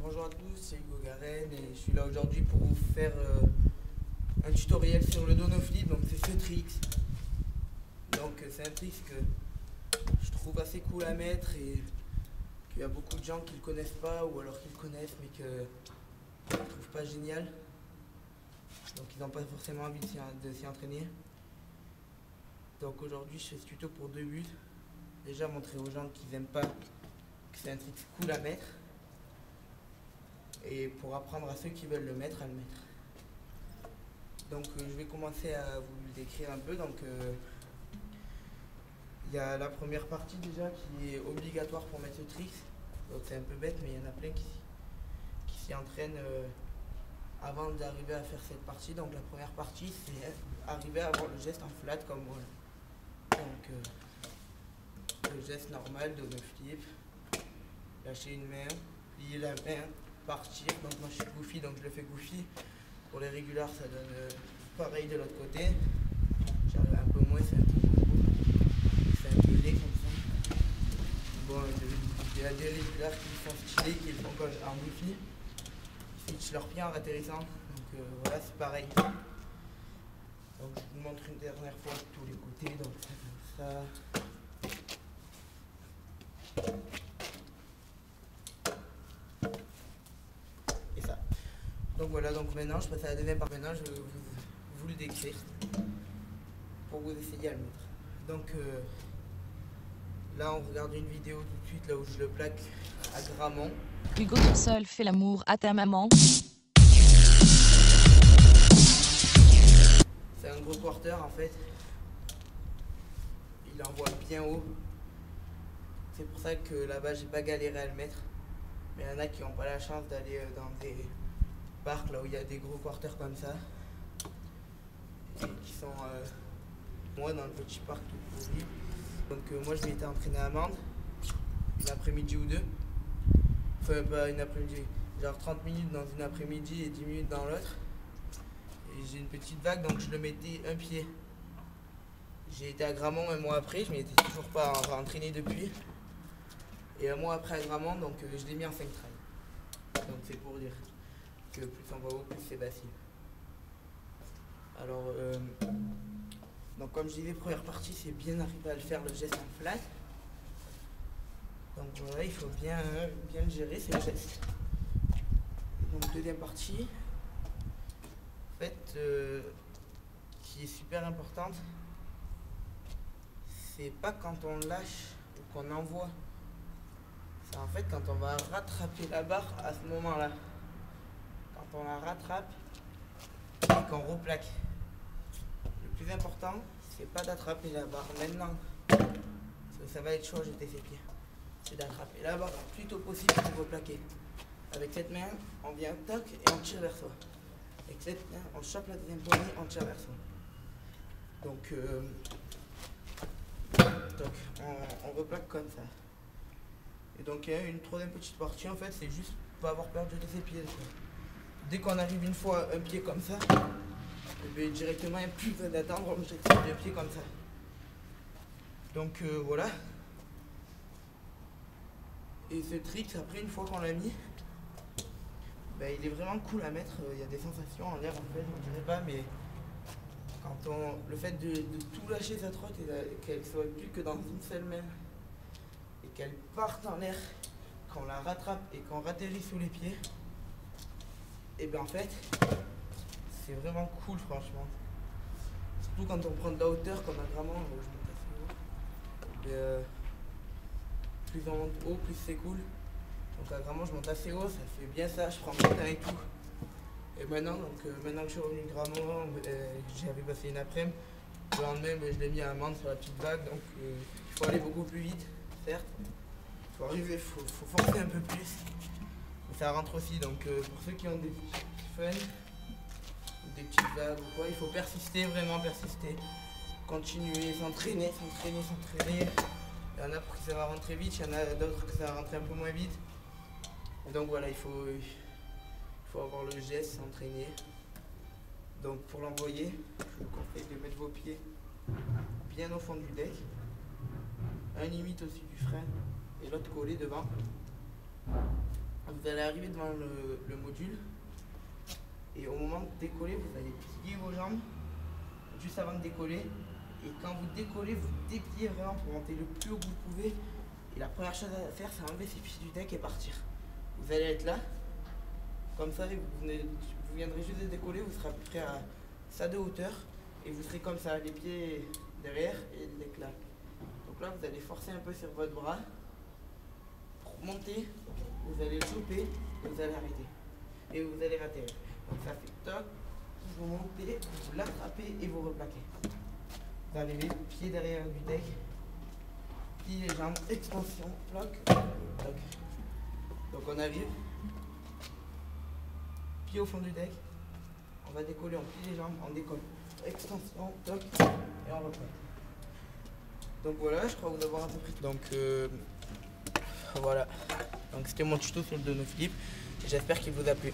Bonjour à tous, c'est Hugo Garen et je suis là aujourd'hui pour vous faire un tutoriel sur le dono flip. Donc c'est ce trick. Donc c'est un trick que je trouve assez cool à mettre et qu'il y a beaucoup de gens qui ne le connaissent pas ou alors qui le connaissent mais que ne trouvent pas génial. Donc ils n'ont pas forcément envie de s'y entraîner. Donc aujourd'hui je fais ce tuto pour deux buts. Déjà montrer aux gens qui n'aiment pas que c'est un trick cool à mettre. Et pour apprendre à ceux qui veulent le mettre, à le mettre. Donc je vais commencer à vous le décrire un peu. Donc il y a la première partie déjà qui est obligatoire pour mettre ce trick. Donc c'est un peu bête mais il y en a plein qui s'y entraînent avant d'arriver à faire cette partie. Donc la première partie c'est arriver à avoir le geste en flat comme voilà. Donc le geste normal de le flip, lâcher une main, plier la main, partir. Donc moi je suis goofy donc je le fais goofy. Pour les régulars ça donne pareil de l'autre côté. J'arrive un peu moins, c'est un peu laid comme ça. Bon, il y a des régulars qui sont stylés, qui le font comme en goofy. Ils switchent leurs pieds en atterrissant. Donc voilà, c'est pareil. Donc je vous montre une dernière fois tous les côtés. Donc ça comme ça. Donc voilà, donc maintenant je passe à la deuxième partie. Maintenant je vais vous le décrire pour vous essayer à le mettre. Donc là on regarde une vidéo tout de suite là où je le plaque à Gramont. Hugo tout seul fait l'amour à ta maman. C'est un gros quarter en fait. Il envoie bien haut. C'est pour ça que là-bas j'ai pas galéré à le mettre. Mais il y en a qui n'ont pas la chance d'aller dans des parcs là où il y a des gros quarters comme ça et qui sont moi dans le petit parc tout pourri. Donc moi je m'étais entraîné à Mende une après-midi ou deux, enfin pas une après-midi, genre 30 minutes dans une après-midi et 10 minutes dans l'autre, et j'ai une petite vague donc je le mettais un pied. J'ai été à Gramont un mois après, je m'y étais toujours pas entraîné depuis, et un mois après à Gramont donc je l'ai mis en 5 trails. Donc c'est pour dire que plus on va haut, plus c'est facile. Alors, donc comme je disais, première partie, c'est bien arriver à le faire le geste en flat. Donc voilà, il faut bien le gérer, c'est le geste. Donc deuxième partie, en fait, qui est super importante, c'est pas quand on lâche ou qu'on envoie. C'est en fait quand on va rattraper la barre à ce moment-là. Quand on la rattrape et qu'on replaque. Le plus important, c'est pas d'attraper la barre maintenant, parce que ça va être chaud à jeter ses pieds. C'est d'attraper la barre le plus tôt possible pour replaquer. Avec cette main, on vient toc et on tire vers soi. Avec cette main, on chope la deuxième poignée, on tire vers soi. Donc, on replaque comme ça. Et donc, il y a une troisième petite partie, en fait, c'est juste pas avoir peur de jeter ses pieds. Dès qu'on arrive une fois un pied comme ça, et bien directement il n'y a plus besoin d'attendre, on jette les deux pieds comme ça. Donc voilà. Et ce trick, après une fois qu'on l'a mis, ben, il est vraiment cool à mettre. Il y a des sensations en l'air en fait, on dirait pas, mais quand le fait de tout lâcher sa trotte et qu'elle soit plus que dans une seule main et qu'elle parte en l'air, qu'on la rattrape et qu'on ratterrit sous les pieds, et bien en fait c'est vraiment cool franchement. Surtout quand on prend de la hauteur comme à Gramont où je monte assez haut. Plus on monte haut, plus c'est cool. Donc à Gramont je monte assez haut, ça fait bien ça, je prends mon temps et tout. Et maintenant, maintenant que je suis revenu de Gramont, j'avais passé une après-midi. Le lendemain je l'ai mis à Mende sur la petite vague, donc il faut aller beaucoup plus vite, certes. Il faut arriver, faut forcer un peu plus. Mais ça rentre aussi, donc pour ceux qui ont des petits fun, des petites vagues ou quoi, il faut persister, vraiment persister. Continuer, s'entraîner. Il y en a pour que ça va rentrer vite, il y en a d'autres que ça va rentrer un peu moins vite. Et donc voilà, il faut avoir le geste, s'entraîner. Donc pour l'envoyer, je vous conseille de mettre vos pieds bien au fond du deck, un limite au-dessus du frein et l'autre collé devant. vous allez arriver devant le module. Et au moment de décoller, vous allez plier vos jambes juste avant de décoller. Et quand vous décollez, vous dépliez vraiment pour monter le plus haut que vous pouvez. Et la première chose à faire, c'est enlever ses pieds du deck et partir. Vous allez être là, comme ça, vous viendrez juste de décoller, vous serez à peu près à ça de hauteur. Et vous serez comme ça, les pieds derrière et le deck là. Donc là, vous allez forcer un peu sur votre bras. Pour monter, vous allez le choper et vous allez arrêter. Et vous allez rater. Donc ça fait toc, vous montez, vous l'attrapez et vous replaquez. Vous arrivez, pied derrière du deck, pliez les jambes, extension, bloc, bloc. Donc on arrive, pied au fond du deck, on va décoller, on plie les jambes, on décolle, extension, toc, et on replaque. Donc voilà, je crois vous avoir un peu pris. Donc voilà, donc c'était mon tuto sur le donoflip, j'espère qu'il vous a plu.